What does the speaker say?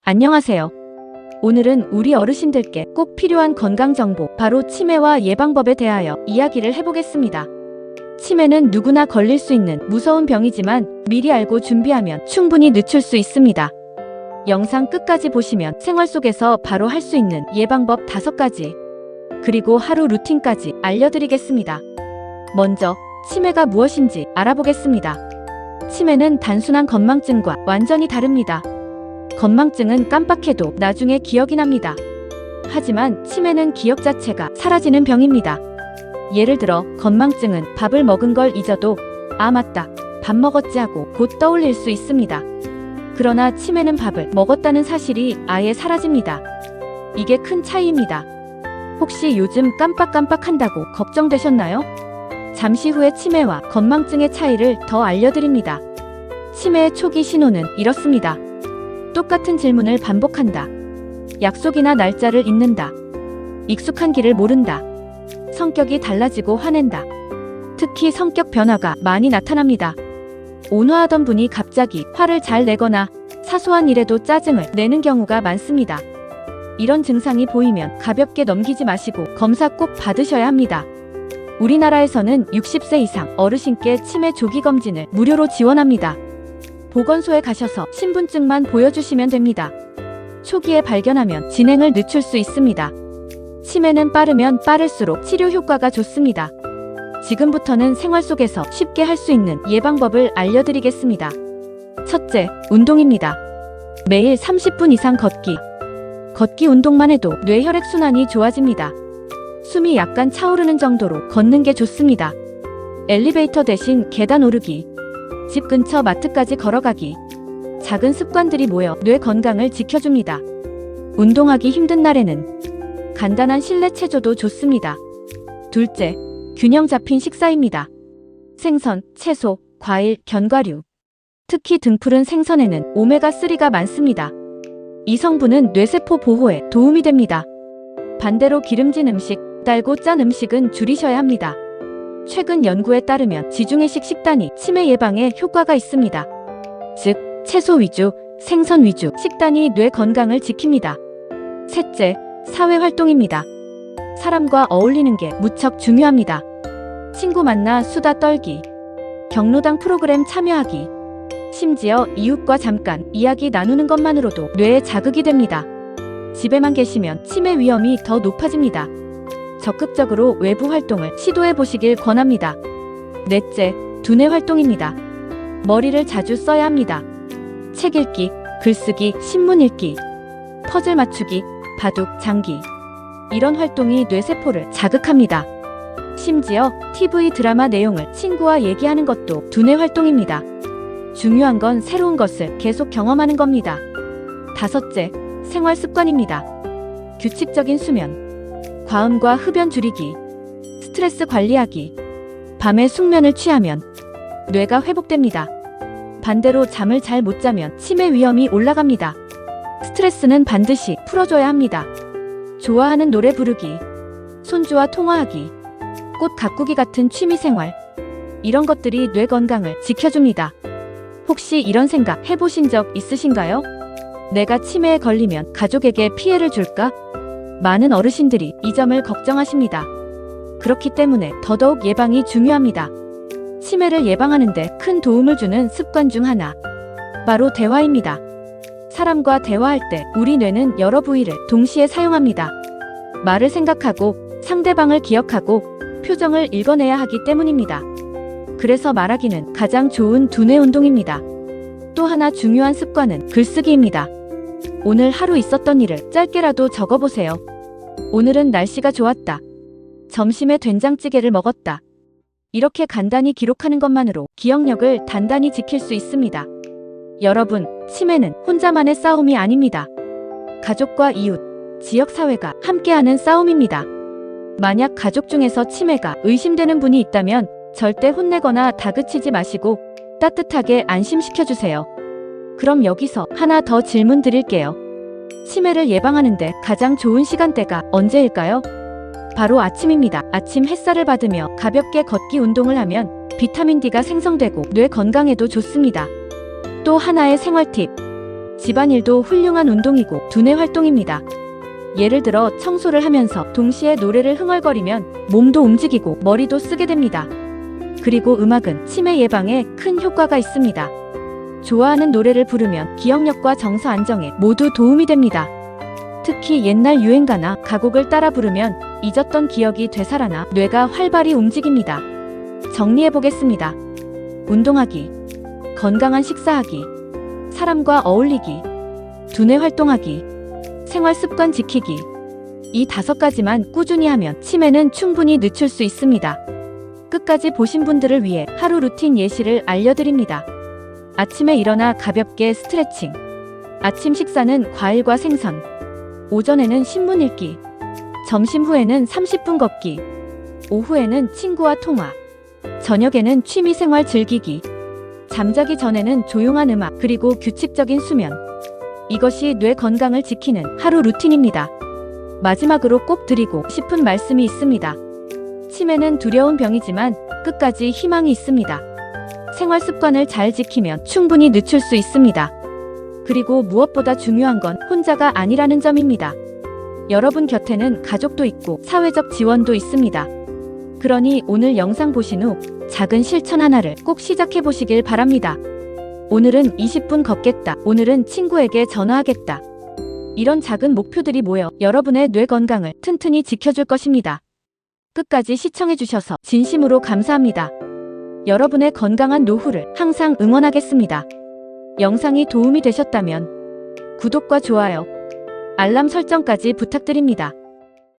안녕하세요. 오늘은 우리 어르신들께 꼭 필요한 건강정보, 바로 치매와 예방법에 대하여 이야기를 해보겠습니다. 치매는 누구나 걸릴 수 있는 무서운 병이지만 미리 알고 준비하면 충분히 늦출 수 있습니다. 영상 끝까지 보시면 생활 속에서 바로 할 수 있는 예방법 5가지, 그리고 하루 루틴까지 알려드리겠습니다. 먼저 치매가 무엇인지 알아보겠습니다. 치매는 단순한 건망증과 완전히 다릅니다. 건망증은 깜빡해도 나중에 기억이 납니다. 하지만 치매는 기억 자체가 사라지는 병입니다. 예를 들어 건망증은 밥을 먹은 걸 잊어도 아 맞다, 밥 먹었지 하고 곧 떠올릴 수 있습니다. 그러나 치매는 밥을 먹었다는 사실이 아예 사라집니다. 이게 큰 차이입니다. 혹시 요즘 깜빡깜빡한다고 걱정되셨나요? 잠시 후에 치매와 건망증의 차이를 더 알려드립니다. 치매의 초기 신호는 이렇습니다. 똑같은 질문을 반복한다. 약속이나 날짜를 잊는다. 익숙한 길을 모른다. 성격이 달라지고 화낸다. 특히 성격 변화가 많이 나타납니다. 온화하던 분이 갑자기 화를 잘 내거나 사소한 일에도 짜증을 내는 경우가 많습니다. 이런 증상이 보이면 가볍게 넘기지 마시고 검사 꼭 받으셔야 합니다. 우리나라에서는 60세 이상 어르신께 치매 조기 검진을 무료로 지원합니다. 보건소에 가셔서 신분증만 보여주시면 됩니다. 초기에 발견하면 진행을 늦출 수 있습니다. 치매는 빠르면 빠를수록 치료 효과가 좋습니다. 지금부터는 생활 속에서 쉽게 할 수 있는 예방법을 알려드리겠습니다. 첫째, 운동입니다. 매일 30분 이상 걷기. 걷기 운동만 해도 뇌 혈액순환이 좋아집니다. 숨이 약간 차오르는 정도로 걷는 게 좋습니다. 엘리베이터 대신 계단 오르기. 집 근처 마트까지 걸어가기. 작은 습관들이 모여 뇌 건강을 지켜줍니다. 운동하기 힘든 날에는 간단한 실내 체조도 좋습니다. 둘째, 균형 잡힌 식사입니다. 생선, 채소, 과일, 견과류. 특히 등푸른 생선에는 오메가3가 많습니다. 이 성분은 뇌세포 보호에 도움이 됩니다. 반대로 기름진 음식, 달고 짠 음식은 줄이셔야 합니다. 최근 연구에 따르면 지중해식 식단이 치매 예방에 효과가 있습니다. 즉, 채소 위주, 생선 위주 식단이 뇌 건강을 지킵니다. 셋째, 사회활동입니다. 사람과 어울리는 게 무척 중요합니다. 친구 만나 수다 떨기, 경로당 프로그램 참여하기, 심지어 이웃과 잠깐 이야기 나누는 것만으로도 뇌에 자극이 됩니다. 집에만 계시면 치매 위험이 더 높아집니다. 적극적으로 외부 활동을 시도해 보시길 권합니다. 넷째, 두뇌 활동입니다. 머리를 자주 써야 합니다. 책 읽기, 글쓰기, 신문 읽기, 퍼즐 맞추기, 바둑, 장기. 이런 활동이 뇌세포를 자극합니다. 심지어 TV 드라마 내용을 친구와 얘기하는 것도 두뇌 활동입니다. 중요한 건 새로운 것을 계속 경험하는 겁니다. 다섯째, 생활 습관입니다. 규칙적인 수면, 과음과 흡연 줄이기, 스트레스 관리하기. 밤에 숙면을 취하면 뇌가 회복됩니다. 반대로 잠을 잘 못 자면 치매 위험이 올라갑니다. 스트레스는 반드시 풀어줘야 합니다. 좋아하는 노래 부르기, 손주와 통화하기, 꽃 가꾸기 같은 취미생활. 이런 것들이 뇌 건강을 지켜줍니다. 혹시 이런 생각 해보신 적 있으신가요? 내가 치매에 걸리면 가족에게 피해를 줄까? 많은 어르신들이 이 점을 걱정하십니다. 그렇기 때문에 더더욱 예방이 중요합니다. 치매를 예방하는데 큰 도움을 주는 습관 중 하나, 바로 대화입니다. 사람과 대화할 때 우리 뇌는 여러 부위를 동시에 사용합니다. 말을 생각하고 상대방을 기억하고 표정을 읽어내야 하기 때문입니다. 그래서 말하기는 가장 좋은 두뇌 운동입니다. 또 하나 중요한 습관은 글쓰기입니다. 오늘 하루 있었던 일을 짧게라도 적어보세요. 오늘은 날씨가 좋았다. 점심에 된장찌개를 먹었다. 이렇게 간단히 기록하는 것만으로 기억력을 단단히 지킬 수 있습니다. 여러분, 치매는 혼자만의 싸움이 아닙니다. 가족과 이웃, 지역사회가 함께하는 싸움입니다. 만약 가족 중에서 치매가 의심되는 분이 있다면 절대 혼내거나 다그치지 마시고 따뜻하게 안심시켜주세요. 그럼 여기서 하나 더 질문 드릴게요. 치매를 예방하는데 가장 좋은 시간대가 언제일까요? 바로 아침입니다. 아침 햇살을 받으며 가볍게 걷기 운동을 하면 비타민 D가 생성되고 뇌 건강에도 좋습니다. 또 하나의 생활 팁. 집안일도 훌륭한 운동이고 두뇌 활동입니다. 예를 들어 청소를 하면서 동시에 노래를 흥얼거리면 몸도 움직이고 머리도 쓰게 됩니다. 그리고 음악은 치매 예방에 큰 효과가 있습니다. 좋아하는 노래를 부르면 기억력과 정서 안정에 모두 도움이 됩니다. 특히 옛날 유행가나 가곡을 따라 부르면 잊었던 기억이 되살아나 뇌가 활발히 움직입니다. 정리해보겠습니다. 운동하기, 건강한 식사하기, 사람과 어울리기, 두뇌 활동하기, 생활 습관 지키기. 이 5가지만 꾸준히 하면 치매는 충분히 늦출 수 있습니다. 끝까지 보신 분들을 위해 하루 루틴 예시를 알려드립니다. 아침에 일어나 가볍게 스트레칭. 아침 식사는 과일과 생선. 오전에는 신문 읽기. 점심 후에는 30분 걷기. 오후에는 친구와 통화. 저녁에는 취미생활 즐기기. 잠자기 전에는 조용한 음악, 그리고 규칙적인 수면. 이것이 뇌 건강을 지키는 하루 루틴입니다. 마지막으로 꼭 드리고 싶은 말씀이 있습니다. 치매는 두려운 병이지만 끝까지 희망이 있습니다. 생활 습관을 잘 지키면 충분히 늦출 수 있습니다. 그리고 무엇보다 중요한 건 혼자가 아니라는 점입니다. 여러분 곁에는 가족도 있고 사회적 지원도 있습니다. 그러니 오늘 영상 보신 후 작은 실천 하나를 꼭 시작해 보시길 바랍니다. 오늘은 20분 걷겠다. 오늘은 친구에게 전화하겠다. 이런 작은 목표들이 모여 여러분의 뇌 건강을 튼튼히 지켜줄 것입니다. 끝까지 시청해주셔서 진심으로 감사합니다. 여러분의 건강한 노후를 항상 응원하겠습니다. 영상이 도움이 되셨다면 구독과 좋아요, 알람 설정까지 부탁드립니다.